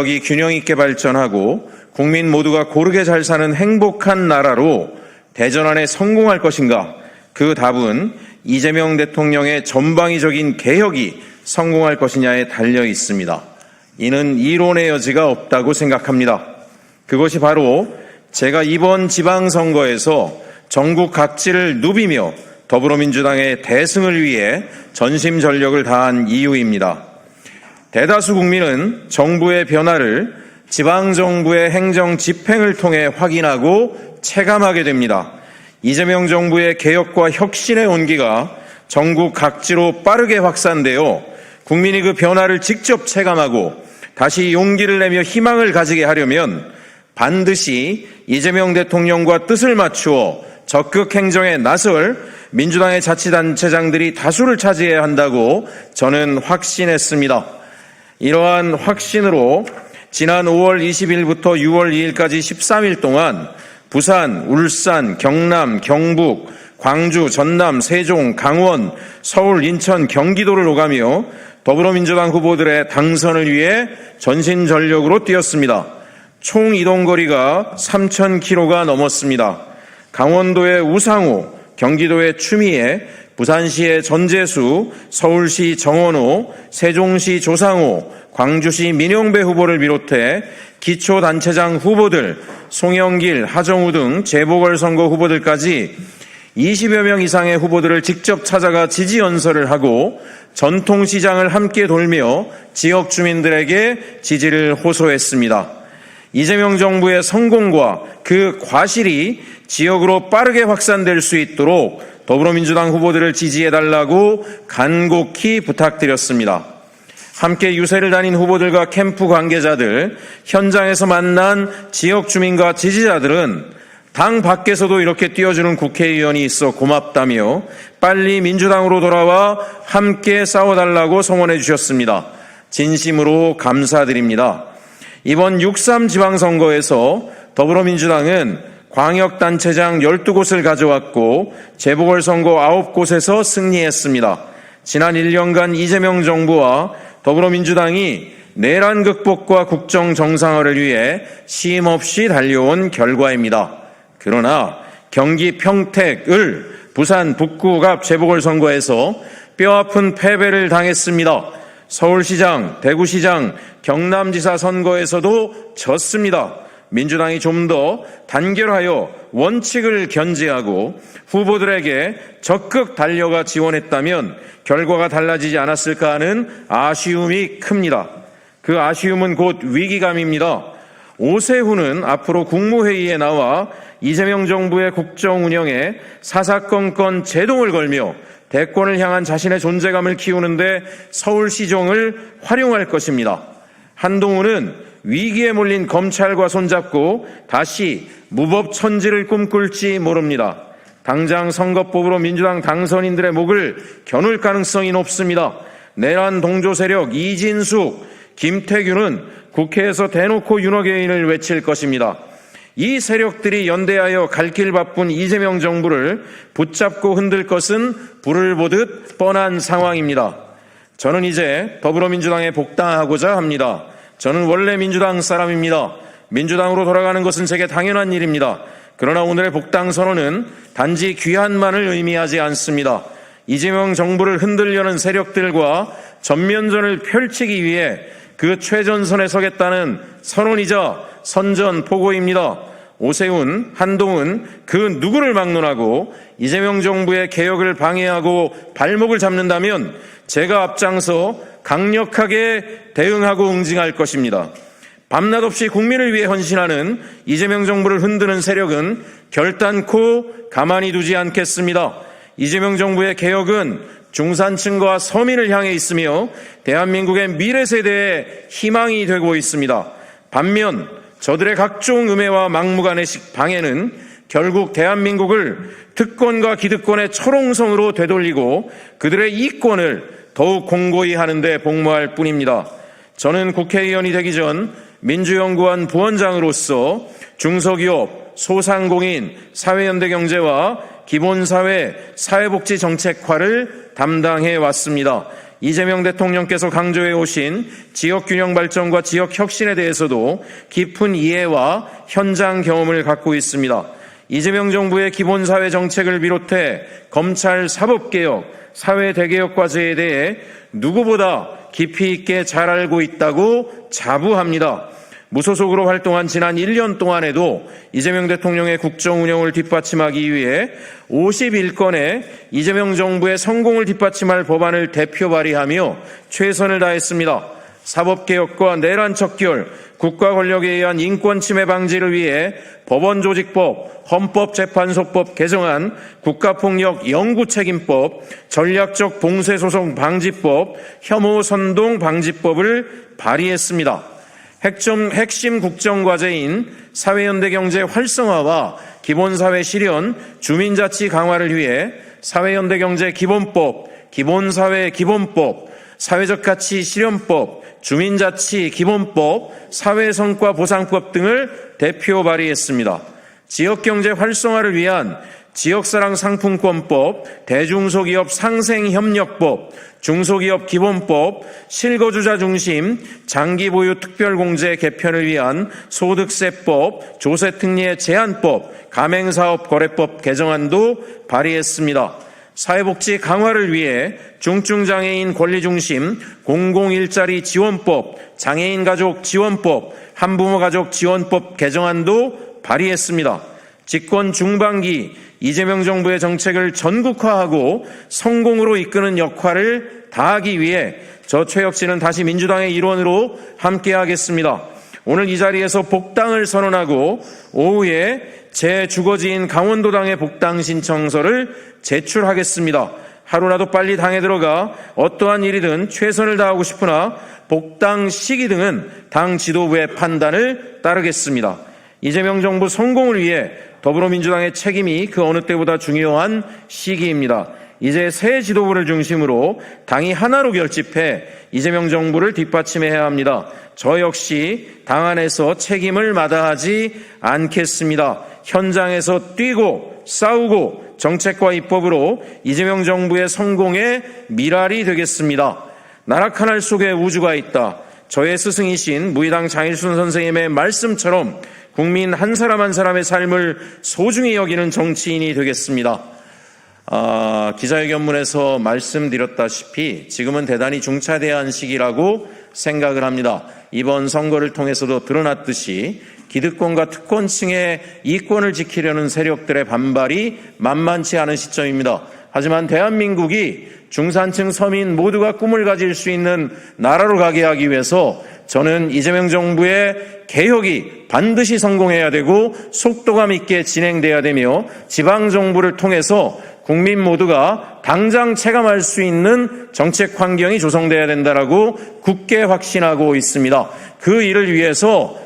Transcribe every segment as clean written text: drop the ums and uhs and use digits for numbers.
지역이 균형 있게 발전하고 국민 모두가 고르게 잘 사는 행복한 나라로 대전환에 성공할 것인가? 그 답은 이재명 대통령의 전방위적인 개혁이 성공할 것이냐에 달려 있습니다. 이는 이론의 여지가 없다고 생각합니다. 그것이 바로 제가 이번 지방선거에서 전국 각지를 누비며 더불어민주당의 대승을 위해 전심전력을 다한 이유입니다. 대다수 국민은 정부의 변화를 지방정부의 행정 집행을 통해 확인하고 체감하게 됩니다. 이재명 정부의 개혁과 혁신의 온기가 전국 각지로 빠르게 확산되어 국민이 그 변화를 직접 체감하고 다시 용기를 내며 희망을 가지게 하려면 반드시 이재명 대통령과 뜻을 맞추어 적극 행정에 나설 민주당의 자치단체장들이 다수를 차지해야 한다고 저는 확신했습니다. 이러한 확신으로 지난 5월 20일부터 6월 2일까지 13일 동안 부산, 울산, 경남, 경북, 광주, 전남, 세종, 강원, 서울, 인천, 경기도를 오가며 더불어민주당 후보들의 당선을 위해 전신전력으로 뛰었습니다. 총 이동거리가 3,000km가 넘었습니다. 강원도의 우상호, 경기도의 추미애, 부산시의 전재수, 서울시 정원호, 세종시 조상호, 광주시 민영배 후보를 비롯해 기초단체장 후보들, 송영길, 하정우 등 재보궐선거 후보들까지 20여 명 이상의 후보들을 직접 찾아가 지지연설을 하고 전통시장을 함께 돌며 지역 주민들에게 지지를 호소했습니다. 이재명 정부의 성공과 그 과실이 지역으로 빠르게 확산될 수 있도록 더불어민주당 후보들을 지지해달라고 간곡히 부탁드렸습니다. 함께 유세를 다닌 후보들과 캠프 관계자들, 현장에서 만난 지역 주민과 지지자들은 당 밖에서도 이렇게 뛰어주는 국회의원이 있어 고맙다며 빨리 민주당으로 돌아와 함께 싸워달라고 성원해 주셨습니다. 진심으로 감사드립니다. 이번 6.3 지방선거에서 더불어민주당은 광역단체장 12곳을 가져왔고 재보궐선거 9곳에서 승리했습니다. 지난 1년간 이재명 정부와 더불어민주당이 내란 극복과 국정 정상화를 위해 쉼없이 달려온 결과입니다. 그러나 경기 평택을 부산 북구 갑 재보궐선거에서 뼈아픈 패배를 당했습니다. 서울시장, 대구시장, 경남지사 선거에서도 졌습니다. 민주당이 좀 더 단결하여 원칙을 견지하고 후보들에게 적극 달려가 지원했다면 결과가 달라지지 않았을까 하는 아쉬움이 큽니다. 그 아쉬움은 곧 위기감입니다. 오세훈은 앞으로 국무회의에 나와 이재명 정부의 국정 운영에 사사건건 제동을 걸며 대권을 향한 자신의 존재감을 키우는데 서울시정을 활용할 것입니다. 한동훈은 위기에 몰린 검찰과 손잡고 다시 무법천지를 꿈꿀지 모릅니다. 당장 선거법으로 민주당 당선인들의 목을 겨눌 가능성이 높습니다. 내란 동조 세력 이진숙, 김태균은 국회에서 대놓고 윤호개인을 외칠 것입니다. 이 세력들이 연대하여 갈 길 바쁜 이재명 정부를 붙잡고 흔들 것은 불을 보듯 뻔한 상황입니다. 저는 이제 더불어민주당에 복당하고자 합니다. 저는 원래 민주당 사람입니다. 민주당으로 돌아가는 것은 제게 당연한 일입니다. 그러나 오늘의 복당 선언은 단지 귀환만을 의미하지 않습니다. 이재명 정부를 흔들려는 세력들과 전면전을 펼치기 위해 그 최전선에 서겠다는 선언이자 선전포고입니다. 오세훈, 한동훈 그 누구를 막론하고 이재명 정부의 개혁을 방해하고 발목을 잡는다면 제가 앞장서 강력하게 대응하고 응징할 것입니다. 밤낮 없이 국민을 위해 헌신하는 이재명 정부를 흔드는 세력은 결단코 가만히 두지 않겠습니다. 이재명 정부의 개혁은 중산층과 서민을 향해 있으며 대한민국의 미래 세대의 희망이 되고 있습니다. 반면 저들의 각종 음해와 막무가내식 방해는 결국 대한민국을 특권과 기득권의 철옹성으로 되돌리고 그들의 이권을 더욱 공고히 하는 데 복무할 뿐입니다. 저는 국회의원이 되기 전 민주연구원 부원장으로서 중소기업, 소상공인, 사회연대경제와 기본사회, 사회복지 정책화를 담당해 왔습니다. 이재명 대통령께서 강조해 오신 지역균형 발전과 지역혁신에 대해서도 깊은 이해와 현장 경험을 갖고 있습니다. 이재명 정부의 기본사회 정책을 비롯해 검찰 사법개혁, 사회 대개혁 과제에 대해 누구보다 깊이 있게 잘 알고 있다고 자부합니다. 무소속으로 활동한 지난 1년 동안에도 이재명 대통령의 국정 운영을 뒷받침하기 위해 51건의 이재명 정부의 성공을 뒷받침할 법안을 대표 발의하며 최선을 다했습니다. 사법개혁과 내란 척결, 국가 권력에 의한 인권 침해 방지를 위해 법원조직법, 헌법재판소법 개정안, 국가폭력 영구책임법, 전략적 봉쇄소송 방지법, 혐오 선동 방지법을 발의했습니다. 핵심 국정과제인 사회연대경제 활성화와 기본사회 실현, 주민자치 강화를 위해 사회연대경제 기본법, 기본사회 기본법, 사회적 가치 실현법, 주민자치 기본법, 사회성과 보상법 등을 대표 발의했습니다. 지역경제 활성화를 위한 지역사랑 상품권법, 대중소기업 상생협력법, 중소기업 기본법, 실거주자 중심 장기보유 특별공제 개편을 위한 소득세법, 조세특례 제한법, 가맹사업거래법 개정안도 발의했습니다. 사회복지 강화를 위해 중증장애인 권리중심 공공일자리 지원법, 장애인 가족 지원법, 한부모 가족 지원법 개정안도 발의했습니다. 집권 중반기 이재명 정부의 정책을 전국화하고 성공으로 이끄는 역할을 다하기 위해 저 최혁진은 다시 민주당의 일원으로 함께하겠습니다. 오늘 이 자리에서 복당을 선언하고 오후에 제 주거지인 강원도당의 복당 신청서를 제출하겠습니다. 하루라도 빨리 당에 들어가 어떠한 일이든 최선을 다하고 싶으나 복당 시기 등은 당 지도부의 판단을 따르겠습니다. 이재명 정부 성공을 위해 더불어민주당의 책임이 그 어느 때보다 중요한 시기입니다. 이제 새 지도부를 중심으로 당이 하나로 결집해 이재명 정부를 뒷받침해야 합니다. 저 역시 당 안에서 책임을 마다하지 않겠습니다. 현장에서 뛰고 싸우고 정책과 입법으로 이재명 정부의 성공의 미랄이 되겠습니다. 나락하늘 속에 우주가 있다. 저의 스승이신 무의당 장일순 선생님의 말씀처럼 국민 한 사람 한 사람의 삶을 소중히 여기는 정치인이 되겠습니다. 기자회견문에서 말씀드렸다시피 지금은 대단히 중차대한 시기라고 생각을 합니다. 이번 선거를 통해서도 드러났듯이 기득권과 특권층의 이권을 지키려는 세력들의 반발이 만만치 않은 시점입니다. 하지만 대한민국이 중산층 서민 모두가 꿈을 가질 수 있는 나라로 가게 하기 위해서 저는 이재명 정부의 개혁이 반드시 성공해야 되고 속도감 있게 진행돼야 되며 지방정부를 통해서 국민 모두가 당장 체감할 수 있는 정책 환경이 조성돼야 된다라고 굳게 확신하고 있습니다. 그 일을 위해서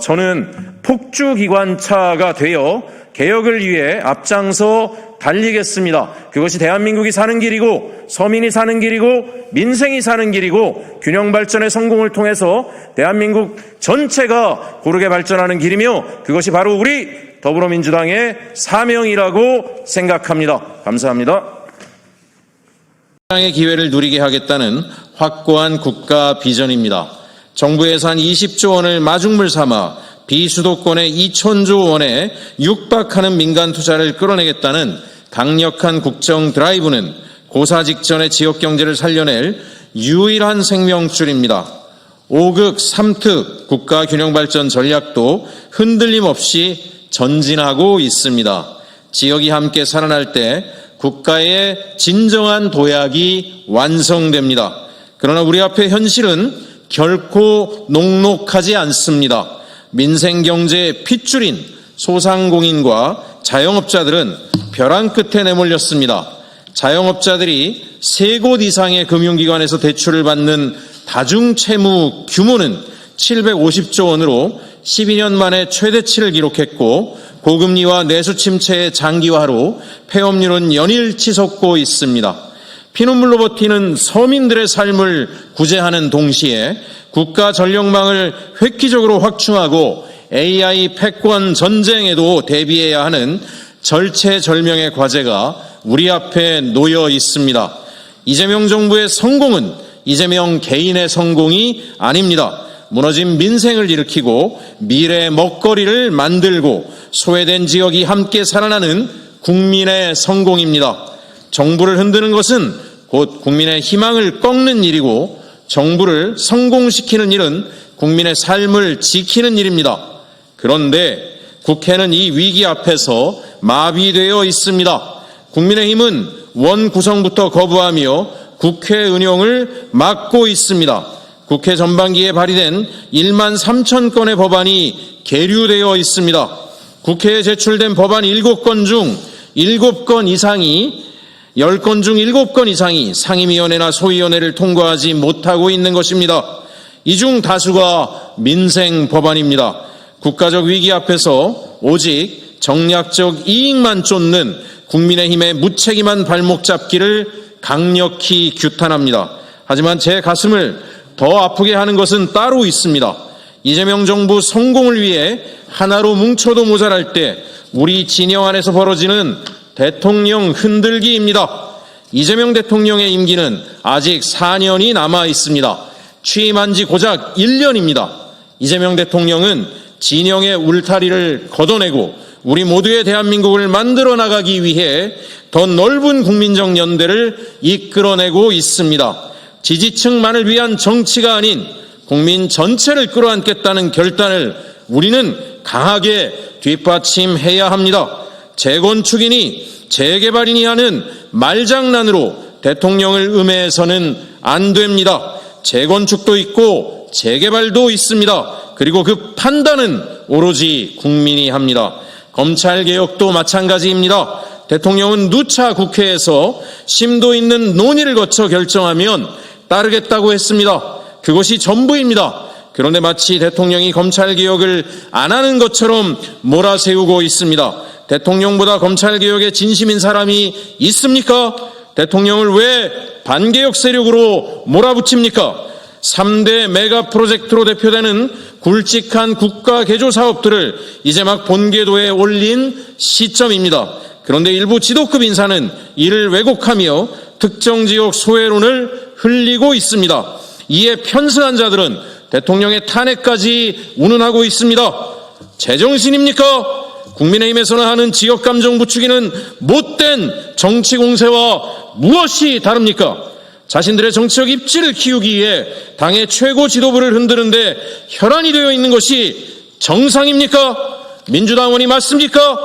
저는 폭주기관차가 되어 개혁을 위해 앞장서 달리겠습니다. 그것이 대한민국이 사는 길이고 서민이 사는 길이고 민생이 사는 길이고 균형 발전의 성공을 통해서 대한민국 전체가 고르게 발전하는 길이며 그것이 바로 우리 더불어민주당의 사명이라고 생각합니다. 감사합니다. 의 기회를 누리게 하겠다는 확고한 국가 비전입니다. 정부 예산 20조 원을 마중물 삼아 비수도권의 2천조 원에 육박하는 민간 투자를 끌어내겠다는 강력한 국정 드라이브는 고사 직전의 지역경제를 살려낼 유일한 생명줄입니다. 5극 3특 국가균형발전 전략도 흔들림 없이 전진하고 있습니다. 지역이 함께 살아날 때 국가의 진정한 도약이 완성됩니다. 그러나 우리 앞의 현실은 결코 녹록하지 않습니다. 민생경제의 핏줄인 소상공인과 자영업자들은 벼랑 끝에 내몰렸습니다. 자영업자들이 3곳 이상의 금융기관에서 대출을 받는 다중채무 규모는 750조 원으로 12년 만에 최대치를 기록했고 고금리와 내수 침체의 장기화로 폐업률은 연일 치솟고 있습니다. 피눈물로 버티는 서민들의 삶을 구제하는 동시에 국가 전력망을 획기적으로 확충하고 AI 패권 전쟁에도 대비해야 하는 절체절명의 과제가 우리 앞에 놓여 있습니다. 이재명 정부의 성공은 이재명 개인의 성공이 아닙니다. 무너진 민생을 일으키고 미래의 먹거리를 만들고 소외된 지역이 함께 살아나는 국민의 성공입니다. 정부를 흔드는 것은 곧 국민의 희망을 꺾는 일이고 정부를 성공시키는 일은 국민의 삶을 지키는 일입니다. 그런데 국회는 이 위기 앞에서 마비되어 있습니다. 국민의힘은 원 구성부터 거부하며 국회 운영을 막고 있습니다. 국회 전반기에 발의된 1만 3천 건의 법안이 계류되어 있습니다. 국회에 제출된 법안 7건 중 7건 이상이 10건 중 7건 이상이 상임위원회나 소위원회를 통과하지 못하고 있는 것입니다. 이 중 다수가 민생 법안입니다. 국가적 위기 앞에서 오직 정략적 이익만 쫓는 국민의힘의 무책임한 발목 잡기를 강력히 규탄합니다. 하지만 제 가슴을 더 아프게 하는 것은 따로 있습니다. 이재명 정부 성공을 위해 하나로 뭉쳐도 모자랄 때 우리 진영 안에서 벌어지는 대통령 흔들기입니다. 이재명 대통령의 임기는 아직 4년이 남아 있습니다. 취임한 지 고작 1년입니다. 이재명 대통령은 진영의 울타리를 걷어내고 우리 모두의 대한민국을 만들어 나가기 위해 더 넓은 국민적 연대를 이끌어내고 있습니다. 지지층만을 위한 정치가 아닌 국민 전체를 끌어안겠다는 결단을 우리는 강하게 뒷받침해야 합니다. 재건축이니 재개발이니 하는 말장난으로 대통령을 음해해서는 안 됩니다. 재건축도 있고 재개발도 있습니다. 그리고 그 판단은 오로지 국민이 합니다. 검찰개혁도 마찬가지입니다. 대통령은 누차 국회에서 심도 있는 논의를 거쳐 결정하면 따르겠다고 했습니다. 그것이 전부입니다. 그런데 마치 대통령이 검찰개혁을 안 하는 것처럼 몰아세우고 있습니다. 대통령보다 검찰개혁에 진심인 사람이 있습니까? 대통령을 왜 반개혁 세력으로 몰아붙입니까? 3대 메가 프로젝트로 대표되는 굵직한 국가 개조 사업들을 이제 막 본궤도에 올린 시점입니다. 그런데 일부 지도급 인사는 이를 왜곡하며 특정 지역 소외론을 흘리고 있습니다. 이에 편승한 자들은 대통령의 탄핵까지 운운하고 있습니다. 제정신입니까? 국민의힘에서는 하는 지역감정 부추기는 못된 정치 공세와 무엇이 다릅니까? 자신들의 정치적 입지를 키우기 위해 당의 최고 지도부를 흔드는데 혈안이 되어 있는 것이 정상입니까? 민주당원이 맞습니까?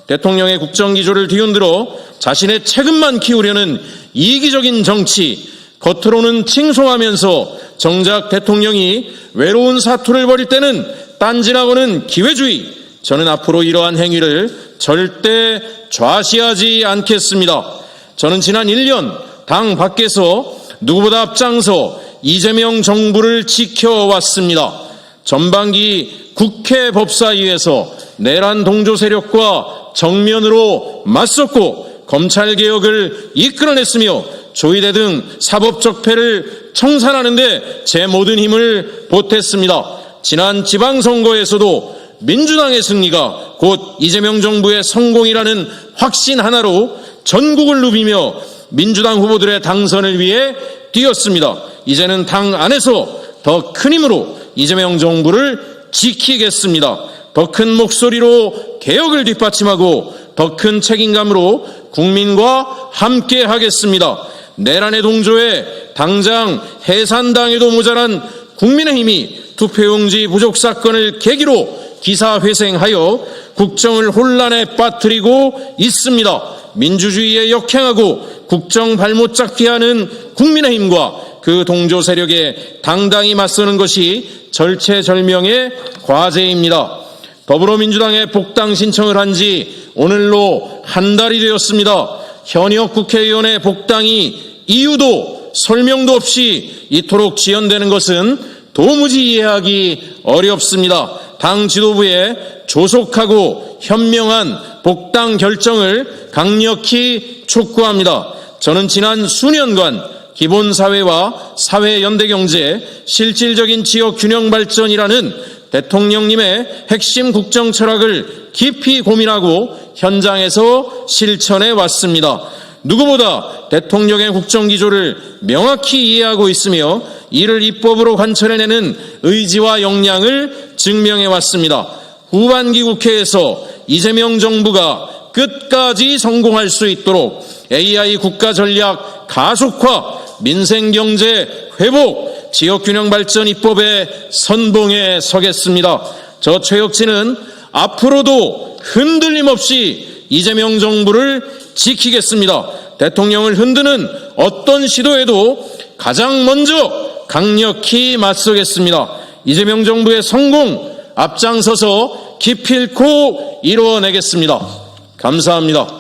대통령의 국정기조를 뒤흔들어 자신의 책임만 키우려는 이기적인 정치, 겉으로는 칭송하면서 정작 대통령이 외로운 사투를 벌일 때는 딴지나거는 기회주의. 저는 앞으로 이러한 행위를 절대 좌시하지 않겠습니다. 저는 지난 1년 당 밖에서 누구보다 앞장서 이재명 정부를 지켜왔습니다. 전반기 국회 법사위에서 내란 동조 세력과 정면으로 맞섰고 검찰개혁을 이끌어냈으며 조의대 등 사법적폐를 청산하는 데 제 모든 힘을 보탰습니다. 지난 지방선거에서도 민주당의 승리가 곧 이재명 정부의 성공이라는 확신 하나로 전국을 누비며 민주당 후보들의 당선을 위해 뛰었습니다. 이제는 당 안에서 더 큰 힘으로 이재명 정부를 지키겠습니다. 더 큰 목소리로 개혁을 뒷받침하고 더 큰 책임감으로 국민과 함께 하겠습니다. 내란의 동조에 당장 해산당해도 모자란 국민의힘이 투표용지 부족 사건을 계기로 기사회생하여 국정을 혼란에 빠뜨리고 있습니다. 민주주의에 역행하고 국정 발못 잡게 하는 국민의힘과 그 동조 세력에 당당히 맞서는 것이 절체절명의 과제입니다. 더불어민주당에 복당 신청을 한 지 오늘로 한 달이 되었습니다. 현역 국회의원의 복당이 이유도 설명도 없이 이토록 지연되는 것은 도무지 이해하기 어렵습니다. 당 지도부의 조속하고 현명한 복당 결정을 강력히 촉구합니다. 저는 지난 수년간 기본사회와 사회연대경제, 실질적인 지역 균형 발전이라는 대통령님의 핵심 국정 철학을 깊이 고민하고 현장에서 실천해 왔습니다. 누구보다 대통령의 국정기조를 명확히 이해하고 있으며 이를 입법으로 관철해내는 의지와 역량을 증명해 왔습니다. 후반기 국회에서 이재명 정부가 끝까지 성공할 수 있도록 AI 국가 전략 가속화, 민생경제 회복, 지역균형 발전 입법의 선봉에 서겠습니다. 저 최혁진은 앞으로도 흔들림 없이 이재명 정부를 지키겠습니다. 대통령을 흔드는 어떤 시도에도 가장 먼저 강력히 맞서겠습니다. 이재명 정부의 성공 앞장서서 기필코 이루어내겠습니다. 감사합니다.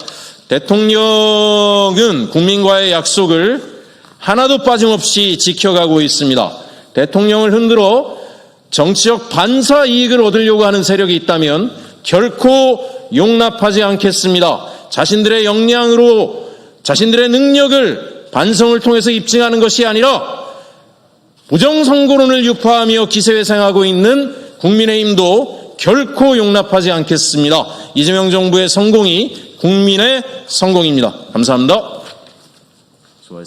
대통령은 국민과의 약속을 하나도 빠짐없이 지켜가고 있습니다. 대통령을 흔들어 정치적 반사 이익을 얻으려고 하는 세력이 있다면 결코 용납하지 않겠습니다. 자신들의 역량으로 자신들의 능력을 반성을 통해서 입증하는 것이 아니라 부정선거론을 유포하며 기세회생하고 있는 국민의힘도 결코 용납하지 않겠습니다. 이재명 정부의 성공이 국민의 성공입니다. 감사합니다. 수고하셨습니다.